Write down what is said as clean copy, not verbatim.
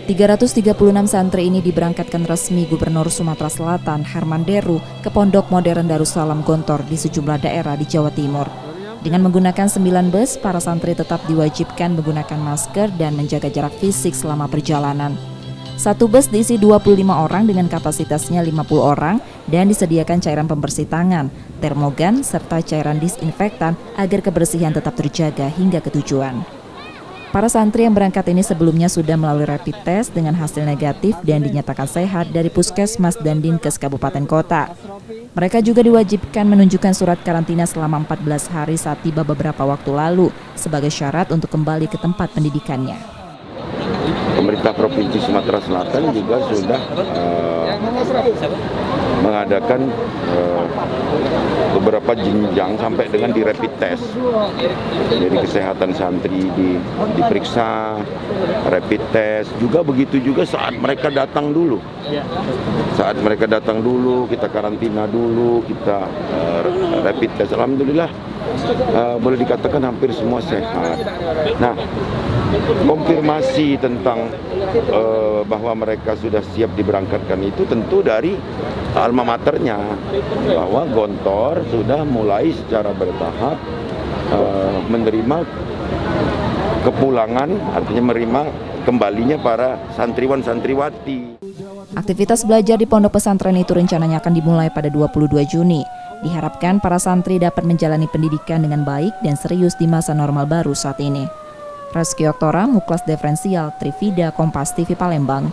336 santri ini diberangkatkan resmi Gubernur Sumatera Selatan Herman Deru ke Pondok Modern Darussalam Gontor di sejumlah daerah di Jawa Timur. Dengan menggunakan 9 bus, para santri tetap diwajibkan menggunakan masker dan menjaga jarak fisik selama perjalanan. Satu bus diisi 25 orang dengan kapasitasnya 50 orang dan disediakan cairan pembersih tangan, termogan, serta cairan disinfektan agar kebersihan tetap terjaga hingga ke tujuan. Para santri yang berangkat ini sebelumnya sudah melalui rapid test dengan hasil negatif dan dinyatakan sehat dari Puskesmas dan Dinkes Kabupaten Kota. Mereka juga diwajibkan menunjukkan surat karantina selama 14 hari saat tiba beberapa waktu lalu sebagai syarat untuk kembali ke tempat pendidikannya. Pemerintah Provinsi Sumatera Selatan juga sudah mengadakan beberapa jenjang sampai dengan di rapid test. Jadi kesehatan santri diperiksa, rapid test, juga begitu juga saat mereka datang dulu. Saat mereka datang dulu, kita karantina dulu, kita rapid test. Alhamdulillah boleh dikatakan hampir semua sehat. Nah, konfirmasi tentang bahwa mereka sudah siap diberangkatkan itu tentu dari alma maternya, bahwa Gontor sudah mulai secara bertahap menerima kepulangan, artinya menerima kembalinya para santriwan santriwati. Aktivitas belajar di pondok pesantren itu rencananya akan dimulai pada 22 Juni. Diharapkan para santri dapat menjalani pendidikan dengan baik dan serius di masa normal baru saat ini. Reski Oktora, Muklas Diferensial, Trivida, Kompas TV Palembang.